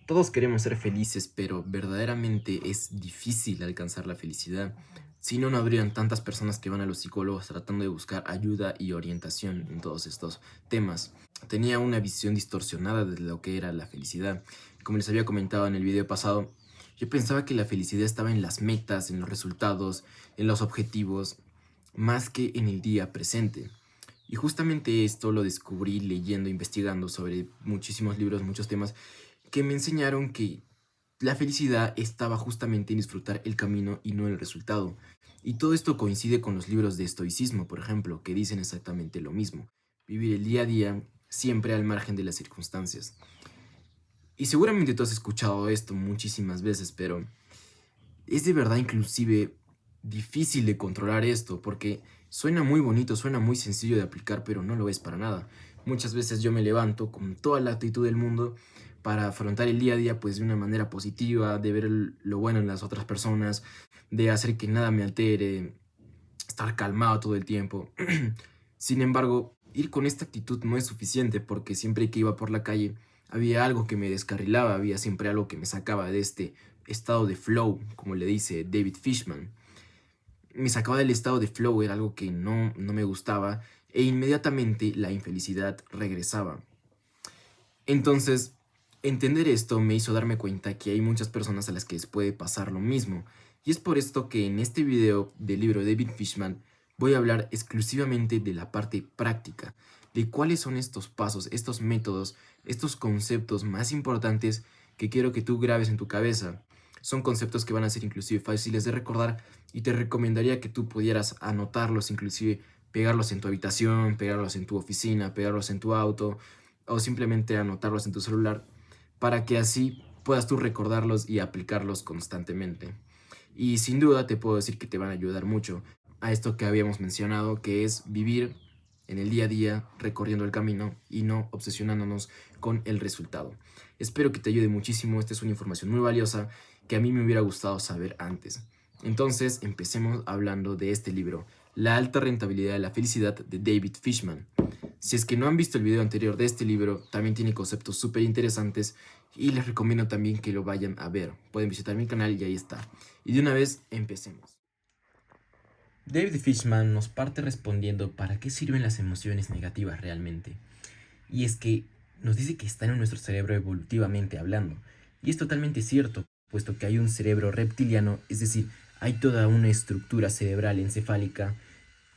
Todos queremos ser felices, pero verdaderamente es difícil alcanzar la felicidad. Si no, no habrían tantas personas que van a los psicólogos tratando de buscar ayuda y orientación en todos estos temas. Tenía una visión distorsionada de lo que era la felicidad. Como les había comentado en el video pasado, yo pensaba que la felicidad estaba en las metas, en los resultados, en los objetivos, más que en el día presente. Y justamente esto lo descubrí leyendo, investigando sobre muchísimos libros, muchos temas que me enseñaron que la felicidad estaba justamente en disfrutar el camino y no el resultado. Y todo esto coincide con los libros de estoicismo, por ejemplo, que dicen exactamente lo mismo. Vivir el día a día siempre al margen de las circunstancias. Y seguramente tú has escuchado esto muchísimas veces, pero es de verdad inclusive difícil de controlar esto, porque suena muy bonito, suena muy sencillo de aplicar, pero no lo es para nada. Muchas veces yo me levanto con toda la actitud del mundo para afrontar el día a día pues de una manera positiva, de ver lo bueno en las otras personas, de hacer que nada me altere, estar calmado todo el tiempo. Sin embargo, ir con esta actitud no es suficiente porque siempre que iba por la calle había algo que me descarrilaba, había siempre algo que me sacaba de este estado de flow, como le dice David Fishman. Me sacaba del estado de flow, era algo que no me gustaba e inmediatamente la infelicidad regresaba. Entonces, entender esto me hizo darme cuenta que hay muchas personas a las que les puede pasar lo mismo. Y es por esto que en este video del libro de David Fishman voy a hablar exclusivamente de la parte práctica, de cuáles son estos pasos, estos métodos, estos conceptos más importantes que quiero que tú grabes en tu cabeza. Son conceptos que van a ser inclusive fáciles de recordar y te recomendaría que tú pudieras anotarlos, inclusive pegarlos en tu habitación, pegarlos en tu oficina, pegarlos en tu auto o simplemente anotarlos en tu celular para que así puedas tú recordarlos y aplicarlos constantemente. Y sin duda te puedo decir que te van a ayudar mucho a esto que habíamos mencionado, que es vivir en el día a día recorriendo el camino y no obsesionándonos con el resultado. Espero que te ayude muchísimo, esta es una información muy valiosa que a mí me hubiera gustado saber antes. Entonces, empecemos hablando de este libro, La alta rentabilidad de la felicidad de David Fishman. Si es que no han visto el video anterior de este libro, también tiene conceptos súper interesantes y les recomiendo también que lo vayan a ver. Pueden visitar mi canal y ahí está. Y de una vez, empecemos. David Fishman nos parte respondiendo para qué sirven las emociones negativas realmente. Y es que nos dice que están en nuestro cerebro evolutivamente hablando. Y es totalmente cierto, puesto que hay un cerebro reptiliano, es decir, hay toda una estructura cerebral encefálica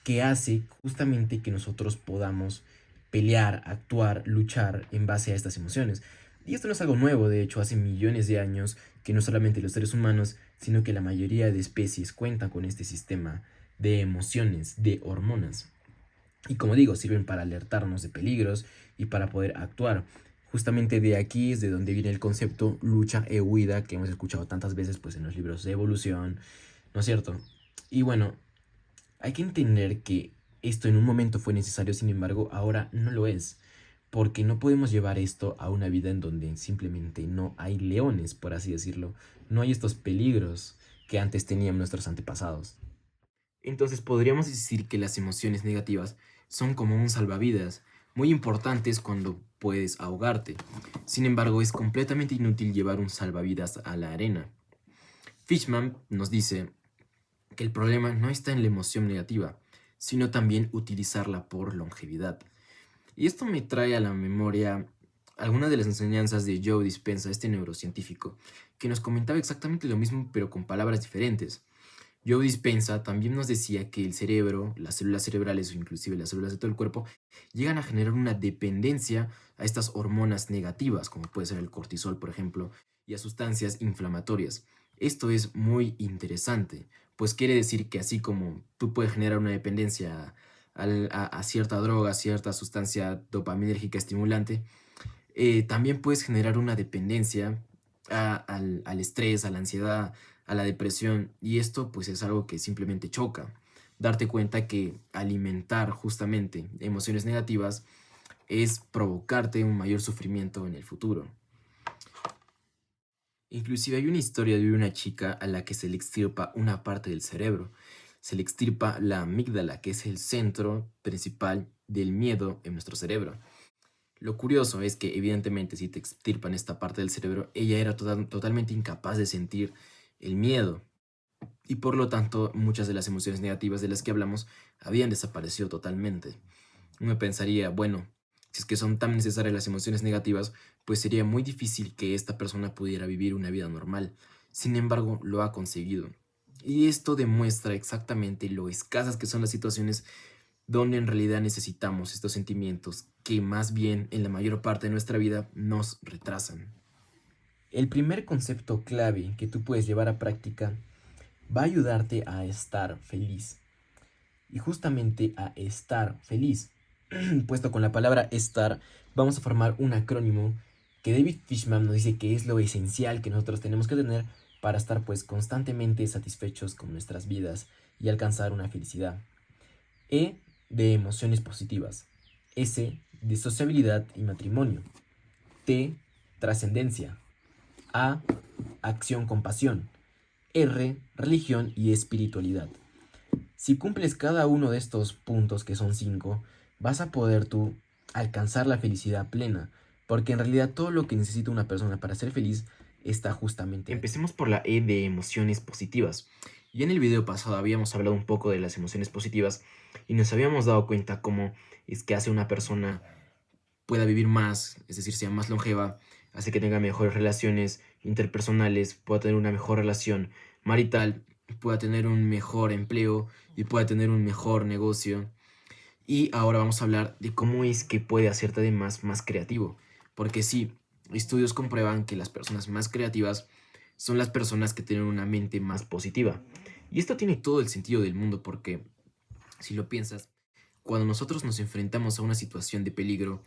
que hace justamente que nosotros podamos pelear, actuar, luchar en base a estas emociones. Y esto no es algo nuevo, de hecho, hace millones de años que no solamente los seres humanos, sino que la mayoría de especies cuentan con este sistema de emociones, de hormonas. Y como digo, sirven para alertarnos de peligros y para poder actuar. Justamente de aquí es de donde viene el concepto lucha e huida que hemos escuchado tantas veces pues en los libros de evolución, ¿no es cierto? Y bueno, hay que entender que esto en un momento fue necesario, sin embargo, ahora no lo es, porque no podemos llevar esto a una vida en donde simplemente no hay leones, por así decirlo, no hay estos peligros que antes tenían nuestros antepasados. Entonces podríamos decir que las emociones negativas son como un salvavidas, muy importantes cuando puedes ahogarte. Sin embargo, es completamente inútil llevar un salvavidas a la arena. Fishman nos dice que el problema no está en la emoción negativa, sino también utilizarla por longevidad. Y esto me trae a la memoria algunas de las enseñanzas de Joe Dispenza, este neurocientífico, que nos comentaba exactamente lo mismo pero con palabras diferentes. Joe Dispenza también nos decía que el cerebro, las células cerebrales o inclusive las células de todo el cuerpo, llegan a generar una dependencia a estas hormonas negativas, como puede ser el cortisol, por ejemplo, y a sustancias inflamatorias. Esto es muy interesante, pues quiere decir que así como tú puedes generar una dependencia a cierta droga, a cierta sustancia dopaminérgica estimulante, también puedes generar una dependencia al estrés, a la ansiedad, a la depresión, y esto pues es algo que simplemente choca. Darte cuenta que alimentar justamente emociones negativas es provocarte un mayor sufrimiento en el futuro. Inclusive hay una historia de una chica a la que se le extirpa una parte del cerebro. Se le extirpa la amígdala, que es el centro principal del miedo en nuestro cerebro. Lo curioso es que evidentemente si te extirpan esta parte del cerebro, ella era totalmente incapaz de sentir el miedo y por lo tanto muchas de las emociones negativas de las que hablamos habían desaparecido totalmente. Uno pensaría, bueno, si es que son tan necesarias las emociones negativas, pues sería muy difícil que esta persona pudiera vivir una vida normal. Sin embargo, lo ha conseguido. Y esto demuestra exactamente lo escasas que son las situaciones donde en realidad necesitamos estos sentimientos que más bien en la mayor parte de nuestra vida nos retrasan. El primer concepto clave que tú puedes llevar a práctica va a ayudarte a estar feliz. Y justamente a estar feliz. Puesto con la palabra estar, vamos a formar un acrónimo que David Fishman nos dice que es lo esencial que nosotros tenemos que tener para estar pues constantemente satisfechos con nuestras vidas y alcanzar una felicidad. E de emociones positivas. S de sociabilidad y matrimonio. T, trascendencia. A, acción con pasión. R, religión y espiritualidad. Si cumples cada uno de estos puntos, que son 5, vas a poder tú alcanzar la felicidad plena, porque en realidad todo lo que necesita una persona para ser feliz está justamente. Empecemos por la E de emociones positivas. Y en el video pasado habíamos hablado un poco de las emociones positivas y nos habíamos dado cuenta cómo es que hace una persona pueda vivir más, es decir, sea más longeva, hace que tenga mejores relaciones interpersonales, pueda tener una mejor relación marital, pueda tener un mejor empleo y pueda tener un mejor negocio. Y ahora vamos a hablar de cómo es que puede hacerte además más creativo. Porque sí, estudios comprueban que las personas más creativas son las personas que tienen una mente más positiva. Y esto tiene todo el sentido del mundo porque, si lo piensas, cuando nosotros nos enfrentamos a una situación de peligro,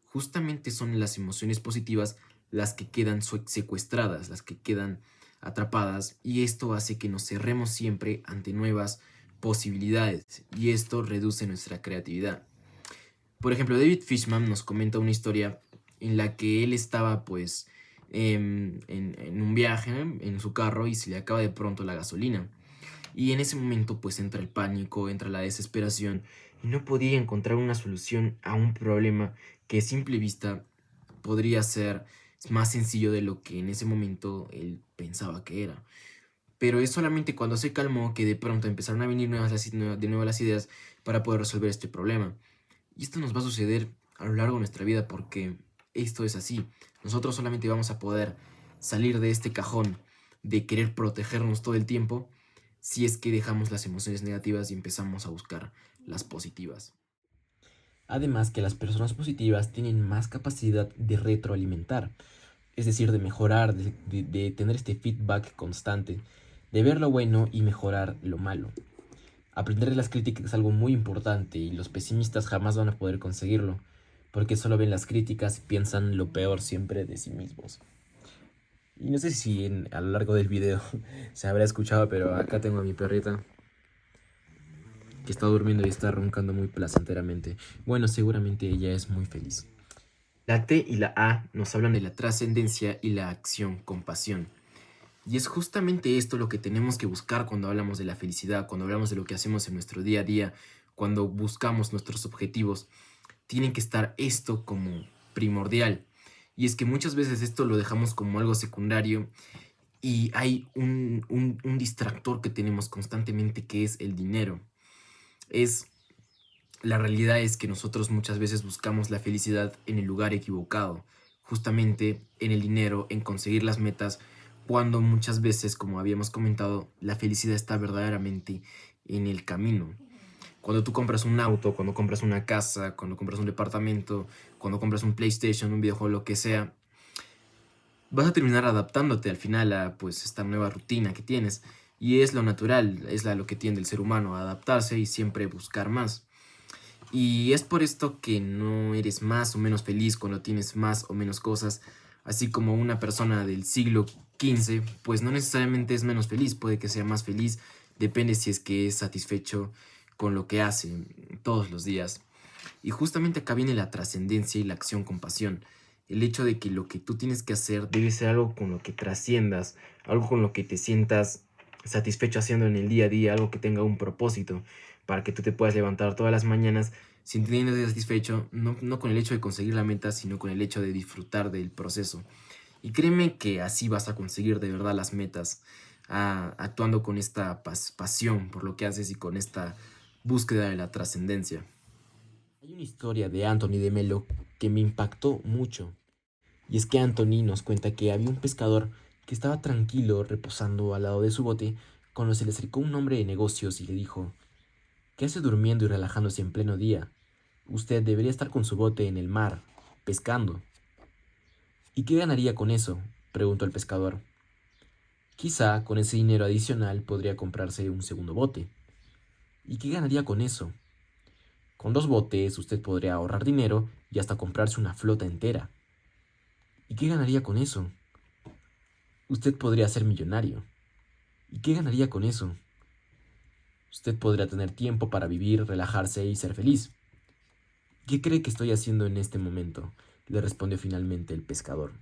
justamente son las emociones positivas las que quedan secuestradas, las que quedan atrapadas, y esto hace que nos cerremos siempre ante nuevas posibilidades, y esto reduce nuestra creatividad. Por ejemplo, David Fishman nos comenta una historia en la que él estaba pues en un viaje en su carro y se le acaba de pronto la gasolina. Y en ese momento pues entra el pánico, entra la desesperación y no podía encontrar una solución a un problema que a simple vista podría ser más sencillo de lo que en ese momento él pensaba que era. Pero es solamente cuando se calmó que de pronto empezaron a venir de nuevo las ideas para poder resolver este problema. Y esto nos va a suceder a lo largo de nuestra vida porque esto es así. Nosotros solamente vamos a poder salir de este cajón de querer protegernos todo el tiempo si es que dejamos las emociones negativas y empezamos a buscar las positivas. Además que las personas positivas tienen más capacidad de retroalimentar, es decir, de mejorar, de tener este feedback constante, de ver lo bueno y mejorar lo malo. Aprender de las críticas es algo muy importante y los pesimistas jamás van a poder conseguirlo, porque solo ven las críticas y piensan lo peor siempre de sí mismos. Y no sé si a lo largo del video se habrá escuchado, pero acá tengo a mi perrita que está durmiendo y está roncando muy placenteramente. Bueno, seguramente ella es muy feliz. La T y la A nos hablan de la trascendencia y la acción con pasión. Y es justamente esto lo que tenemos que buscar cuando hablamos de la felicidad, cuando hablamos de lo que hacemos en nuestro día a día, cuando buscamos nuestros objetivos. Tiene que estar esto como primordial. Y es que muchas veces esto lo dejamos como algo secundario y hay un distractor que tenemos constantemente que es el dinero. Es, la realidad es que nosotros muchas veces buscamos la felicidad en el lugar equivocado, justamente en el dinero, en conseguir las metas, cuando muchas veces, como habíamos comentado, la felicidad está verdaderamente en el camino. Cuando tú compras un auto, cuando compras una casa, cuando compras un departamento, cuando compras un PlayStation, un videojuego, lo que sea, vas a terminar adaptándote al final a pues esta nueva rutina que tienes. Y es lo natural, es lo que tiende el ser humano, a adaptarse y siempre buscar más. Y es por esto que no eres más o menos feliz cuando tienes más o menos cosas, así como una persona del siglo XV, pues no necesariamente es menos feliz, puede que sea más feliz, depende si es que es satisfecho con lo que hace todos los días. Y justamente acá viene la trascendencia y la acción con pasión. El hecho de que lo que tú tienes que hacer debe ser algo con lo que trasciendas, algo con lo que te sientas satisfecho haciendo en el día a día, algo que tenga un propósito, para que tú te puedas levantar todas las mañanas sintiéndote satisfecho, no con el hecho de conseguir la meta, sino con el hecho de disfrutar del proceso. Y créeme que así vas a conseguir de verdad las metas, actuando con esta pasión por lo que haces y con esta búsqueda de la trascendencia. Hay una historia de Anthony de Melo que me impactó mucho. Y es que Anthony nos cuenta que había un pescador que estaba tranquilo reposando al lado de su bote cuando se le acercó un hombre de negocios y le dijo: ¿qué hace durmiendo y relajándose en pleno día? Usted debería estar con su bote en el mar, pescando. ¿Y qué ganaría con eso?, preguntó el pescador. Quizá con ese dinero adicional podría comprarse un segundo bote. ¿Y qué ganaría con eso? Con 2 botes usted podría ahorrar dinero y hasta comprarse una flota entera. ¿Y qué ganaría con eso? Usted podría ser millonario. ¿Y qué ganaría con eso? Usted podría tener tiempo para vivir, relajarse y ser feliz. ¿Qué cree que estoy haciendo en este momento?, le respondió finalmente el pescador.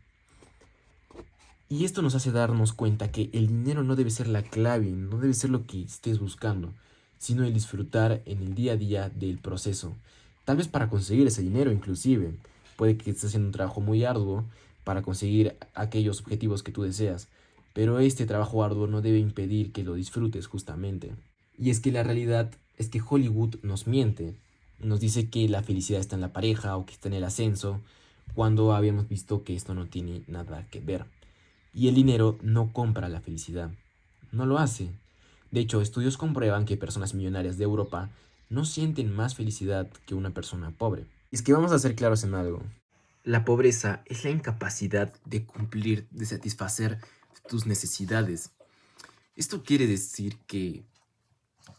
Y esto nos hace darnos cuenta que el dinero no debe ser la clave, no debe ser lo que estés buscando, sino el disfrutar en el día a día del proceso. Tal vez para conseguir ese dinero inclusive. Puede que estés haciendo un trabajo muy arduo para conseguir aquellos objetivos que tú deseas, pero este trabajo arduo no debe impedir que lo disfrutes justamente. Y es que la realidad es que Hollywood nos miente, nos dice que la felicidad está en la pareja o que está en el ascenso, cuando habíamos visto que esto no tiene nada que ver. Y el dinero no compra la felicidad, no lo hace. De hecho, estudios comprueban que personas millonarias de Europa no sienten más felicidad que una persona pobre. Y es que vamos a ser claros en algo. La pobreza es la incapacidad de cumplir, de satisfacer tus necesidades. Esto quiere decir que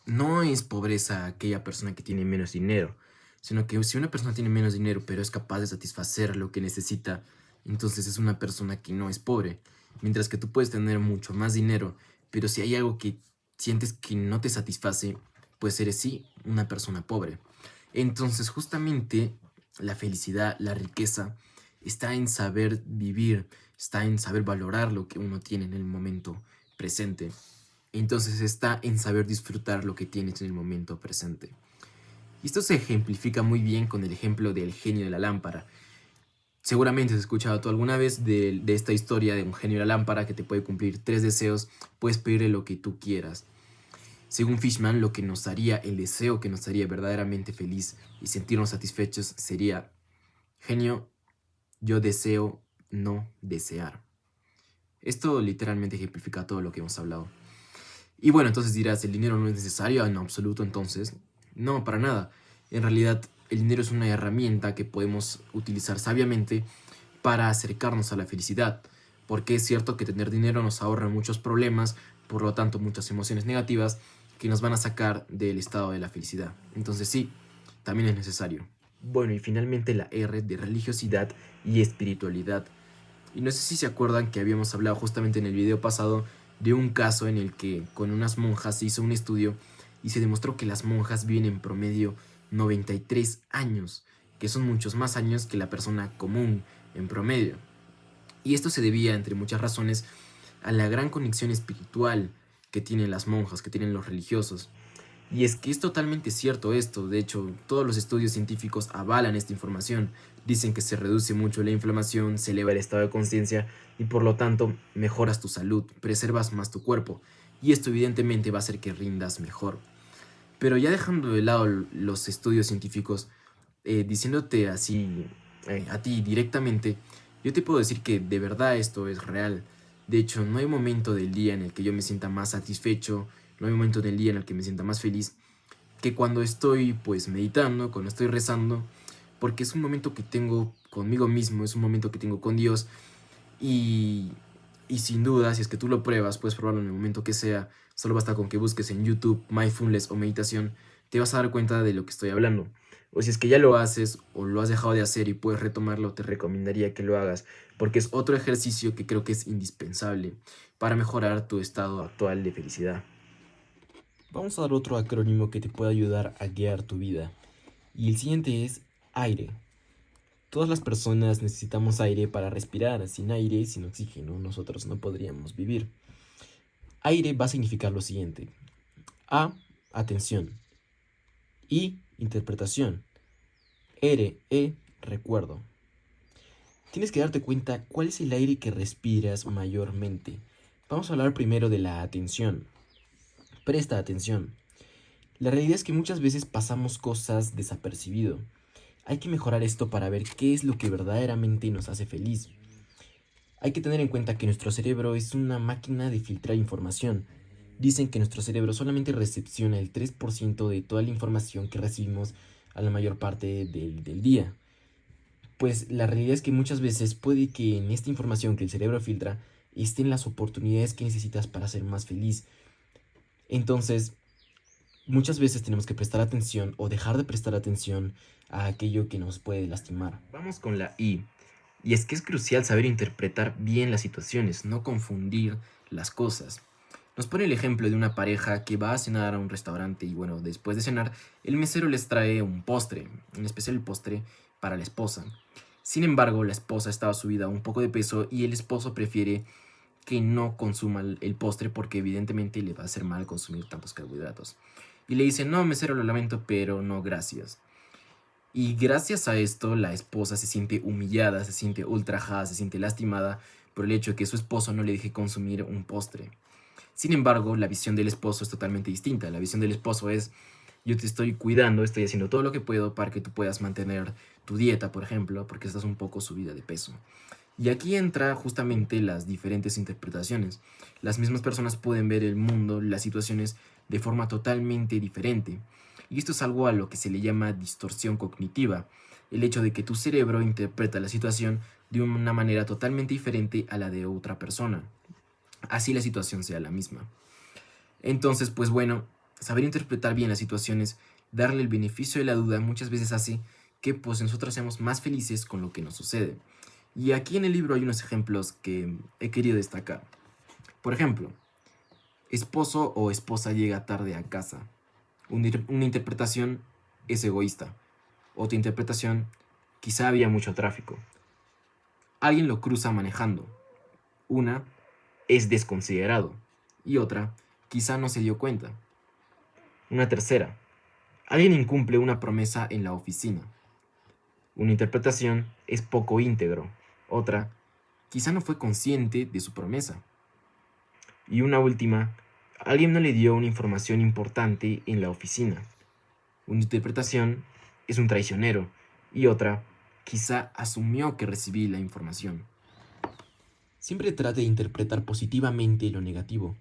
no es pobreza aquella persona que tiene menos dinero, sino que si una persona tiene menos dinero pero es capaz de satisfacer lo que necesita, entonces es una persona que no es pobre. Mientras que tú puedes tener mucho más dinero, pero si hay algo que sientes que no te satisface, pues eres sí una persona pobre. Entonces justamente la felicidad, la riqueza, está en saber vivir, está en saber valorar lo que uno tiene en el momento presente. Entonces está en saber disfrutar lo que tienes en el momento presente. Y esto se ejemplifica muy bien con el ejemplo del genio de la lámpara. Seguramente has escuchado tú alguna vez de esta historia de un genio de la lámpara que te puede cumplir 3 deseos, puedes pedirle lo que tú quieras. Según Fishman, lo que nos haría, el deseo que nos haría verdaderamente feliz y sentirnos satisfechos sería: genio, yo deseo no desear. Esto literalmente ejemplifica todo lo que hemos hablado. Y bueno, entonces dirás, ¿el dinero no es necesario en absoluto entonces? No, para nada. En realidad, el dinero es una herramienta que podemos utilizar sabiamente para acercarnos a la felicidad. Porque es cierto que tener dinero nos ahorra muchos problemas, por lo tanto muchas emociones negativas que nos van a sacar del estado de la felicidad. Entonces sí, también es necesario. Bueno, y finalmente la R de religiosidad y espiritualidad. Y no sé si se acuerdan que habíamos hablado justamente en el video pasado de un caso en el que con unas monjas se hizo un estudio y se demostró que las monjas viven en promedio 93 años, que son muchos más años que la persona común en promedio. Y esto se debía, entre muchas razones, a la gran conexión espiritual que tienen las monjas, que tienen los religiosos. Y es que es totalmente cierto esto, de hecho, todos los estudios científicos avalan esta información. Dicen que se reduce mucho la inflamación, se eleva el estado de conciencia y por lo tanto mejoras tu salud, preservas más tu cuerpo. Y esto evidentemente va a hacer que rindas mejor. Pero ya dejando de lado los estudios científicos, diciéndote así a ti directamente, yo te puedo decir que de verdad esto es real. De hecho, no hay momento del día en el que yo me sienta más satisfecho, no hay momento del día en el que me sienta más feliz que cuando estoy pues meditando, cuando estoy rezando, porque es un momento que tengo conmigo mismo, es un momento que tengo con Dios y, y sin duda, si es que tú lo pruebas, puedes probarlo en el momento que sea, solo basta con que busques en YouTube mindfulness o meditación, te vas a dar cuenta de lo que estoy hablando. O si es que ya lo haces o lo has dejado de hacer y puedes retomarlo, te recomendaría que lo hagas, porque es otro ejercicio que creo que es indispensable para mejorar tu estado actual de felicidad. Vamos a dar otro acrónimo que te puede ayudar a guiar tu vida. Y el siguiente es aire. Todas las personas necesitamos aire para respirar. Sin aire, sin oxígeno, nosotros no podríamos vivir. Aire va a significar lo siguiente. A, atención. I, interpretación. Recuerdo. Tienes que darte cuenta cuál es el aire que respiras mayormente. Vamos a hablar primero de la atención. Presta atención. La realidad es que muchas veces pasamos cosas desapercibido. Hay que mejorar esto para ver qué es lo que verdaderamente nos hace feliz. Hay que tener en cuenta que nuestro cerebro es una máquina de filtrar información. Dicen que nuestro cerebro solamente recepciona el 3% de toda la información que recibimos a la mayor parte del día. Pues la realidad es que muchas veces puede que en esta información que el cerebro filtra estén las oportunidades que necesitas para ser más feliz. Entonces, muchas veces tenemos que prestar atención o dejar de prestar atención a aquello que nos puede lastimar. Vamos con la I. Y es que es crucial saber interpretar bien las situaciones, no confundir las cosas. Nos pone el ejemplo de una pareja que va a cenar a un restaurante y bueno, después de cenar, el mesero les trae un postre, en especial el postre para la esposa. Sin embargo, la esposa estaba subida a un poco de peso y el esposo prefiere que no consuma el postre porque evidentemente le va a hacer mal consumir tantos carbohidratos. Y le dice, no, mesero, lo lamento, pero no, gracias. Y gracias a esto, la esposa se siente humillada, se siente ultrajada, se siente lastimada por el hecho de que su esposo no le deje consumir un postre. Sin embargo, la visión del esposo es totalmente distinta. La visión del esposo es, yo te estoy cuidando, estoy haciendo todo lo que puedo para que tú puedas mantener tu dieta, por ejemplo, porque estás un poco subida de peso. Y aquí entra justamente las diferentes interpretaciones. Las mismas personas pueden ver el mundo, las situaciones, de forma totalmente diferente. Y esto es algo a lo que se le llama distorsión cognitiva, el hecho de que tu cerebro interpreta la situación de una manera totalmente diferente a la de otra persona. Así la situación sea la misma. Entonces, pues bueno, saber interpretar bien las situaciones, darle el beneficio de la duda, muchas veces hace que pues nosotros seamos más felices con lo que nos sucede. Y aquí en el libro hay unos ejemplos que he querido destacar. Por ejemplo, esposo o esposa llega tarde a casa. Una interpretación es egoísta. Otra interpretación, quizá había mucho tráfico. Alguien lo cruza manejando. Una es desconsiderado. Y otra, quizá no se dio cuenta. Una tercera, alguien incumple una promesa en la oficina. Una interpretación es poco íntegro. Otra, quizá no fue consciente de su promesa. Y una última, alguien no le dio una información importante en la oficina. Una interpretación es un traicionero. Y otra, quizá asumió que recibí la información. Siempre trate de interpretar positivamente lo negativo.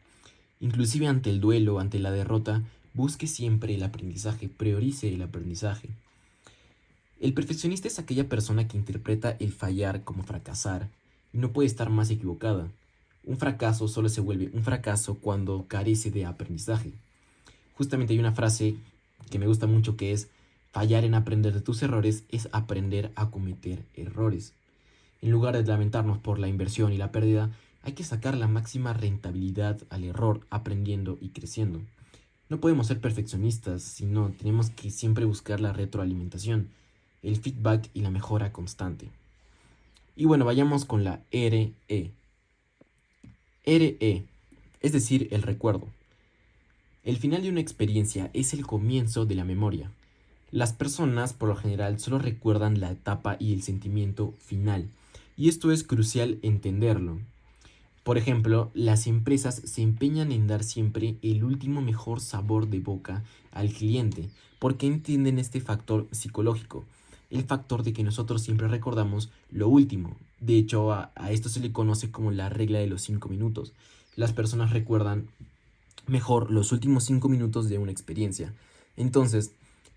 Inclusive ante el duelo, ante la derrota, busque siempre el aprendizaje, priorice el aprendizaje. El perfeccionista es aquella persona que interpreta el fallar como fracasar y no puede estar más equivocada. Un fracaso solo se vuelve un fracaso cuando carece de aprendizaje. Justamente hay una frase que me gusta mucho que es: fallar en aprender de tus errores es aprender a cometer errores. En lugar de lamentarnos por la inversión y la pérdida, hay que sacar la máxima rentabilidad al error, aprendiendo y creciendo. No podemos ser perfeccionistas, sino tenemos que siempre buscar la retroalimentación, el feedback y la mejora constante. Y bueno, vayamos con la RE. RE, es decir, el recuerdo. El final de una experiencia es el comienzo de la memoria. Las personas, por lo general, solo recuerdan la etapa y el sentimiento final, y esto es crucial entenderlo. Por ejemplo, las empresas se empeñan en dar siempre el último mejor sabor de boca al cliente, porque entienden este factor psicológico, el factor de que nosotros siempre recordamos lo último. De hecho, a esto se le conoce como la regla de los 5 minutos. Las personas recuerdan mejor los últimos 5 minutos de una experiencia. Entonces,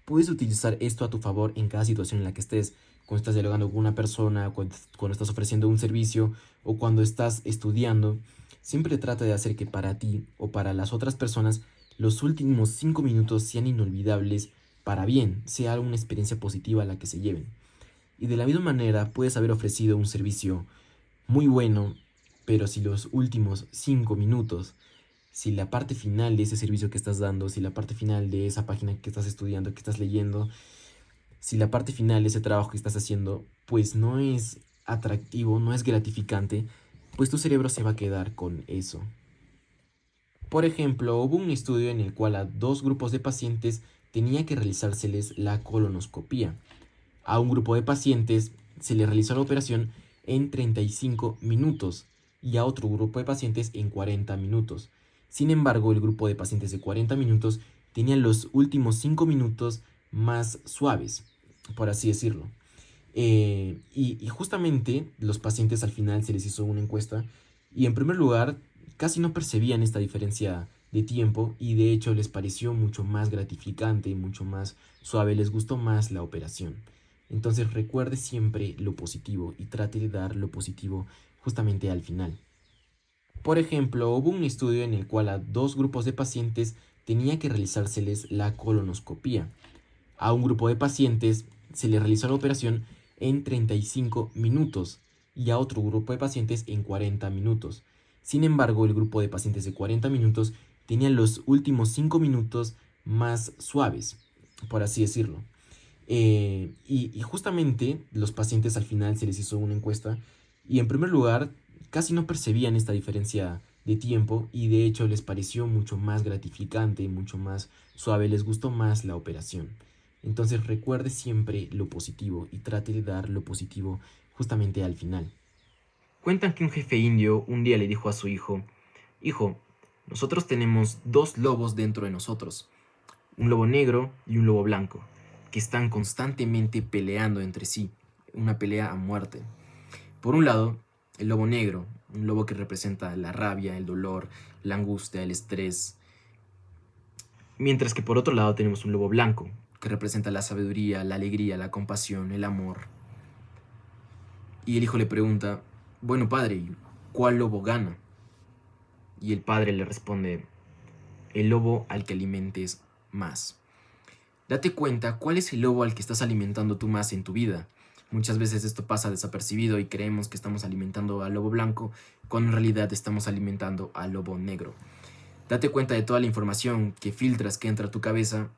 puedes utilizar esto a tu favor en cada situación en la que estés. Cuando estás dialogando con una persona, cuando estás ofreciendo un servicio o cuando estás estudiando. Siempre trata de hacer que para ti o para las otras personas los últimos 5 minutos sean inolvidables para bien, sea una experiencia positiva la que se lleven. Y de la misma manera puedes haber ofrecido un servicio muy bueno, pero si los últimos 5 minutos, si la parte final de ese servicio que estás dando, si la parte final de esa página que estás estudiando, que estás leyendo, si la parte final de ese trabajo que estás haciendo, pues no es atractivo, no es gratificante, pues tu cerebro se va a quedar con eso. Por ejemplo, hubo un estudio en el cual a dos grupos de pacientes tenía que realizárseles la colonoscopía. A un grupo de pacientes se le realizó la operación en 35 minutos y a otro grupo de pacientes en 40 minutos. Sin embargo, el grupo de pacientes de 40 minutos tenía los últimos 5 minutos más suaves, por así decirlo. Y justamente los pacientes al final se les hizo una encuesta y en primer lugar casi no percibían esta diferencia de tiempo y de hecho les pareció mucho más gratificante, mucho más suave, les gustó más la operación. Entonces recuerde siempre lo positivo y trate de dar lo positivo justamente al final. Por ejemplo, hubo un estudio en el cual a dos grupos de pacientes tenía que realizárseles la colonoscopía. A un grupo de pacientes se le realizó la operación en 35 minutos y a otro grupo de pacientes en 40 minutos. Sin embargo, el grupo de pacientes de 40 minutos tenía los últimos 5 minutos más suaves, por así decirlo. Y justamente los pacientes al final se les hizo una encuesta y en primer lugar casi no percibían esta diferencia de tiempo y de hecho les pareció mucho más gratificante, mucho más suave, les gustó más la operación. Entonces recuerde siempre lo positivo y trate de dar lo positivo justamente al final. Cuentan que un jefe indio un día le dijo a su hijo: Hijo, nosotros tenemos dos lobos dentro de nosotros, un lobo negro y un lobo blanco, que están constantemente peleando entre sí, una pelea a muerte. Por un lado, el lobo negro, un lobo que representa la rabia, el dolor, la angustia, el estrés, mientras que por otro lado tenemos un lobo blanco, que representa la sabiduría, la alegría, la compasión, el amor. Y el hijo le pregunta: bueno, padre, ¿cuál lobo gana? Y el padre le responde: el lobo al que alimentes más. Date cuenta cuál es el lobo al que estás alimentando tú más en tu vida. Muchas veces esto pasa desapercibido y creemos que estamos alimentando al lobo blanco, cuando en realidad estamos alimentando al lobo negro. Date cuenta de toda la información que filtras que entra a tu cabeza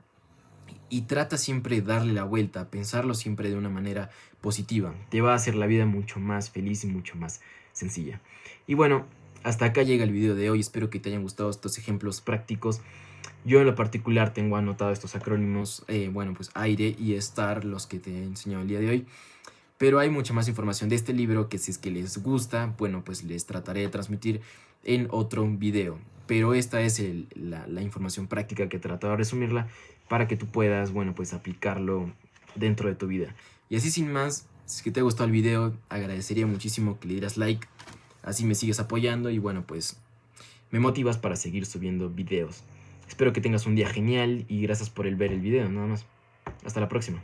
y trata siempre de darle la vuelta, pensarlo siempre de una manera positiva. Te va a hacer la vida mucho más feliz y mucho más sencilla. Y bueno, hasta acá llega el video de hoy. Espero que te hayan gustado estos ejemplos prácticos. Yo en lo particular tengo anotado estos acrónimos, pues AIRE y STAR, los que te he enseñado el día de hoy. Pero hay mucha más información de este libro que si es que les gusta, bueno, pues les trataré de transmitir en otro video. Pero esta es la información práctica que he tratado de resumirla para que tú puedas, pues aplicarlo dentro de tu vida. Y así sin más, si es que te ha gustado el video, agradecería muchísimo que le dieras like. Así me sigues apoyando y pues me motivas para seguir subiendo videos. Espero que tengas un día genial y gracias por ver el video, nada más. Hasta la próxima.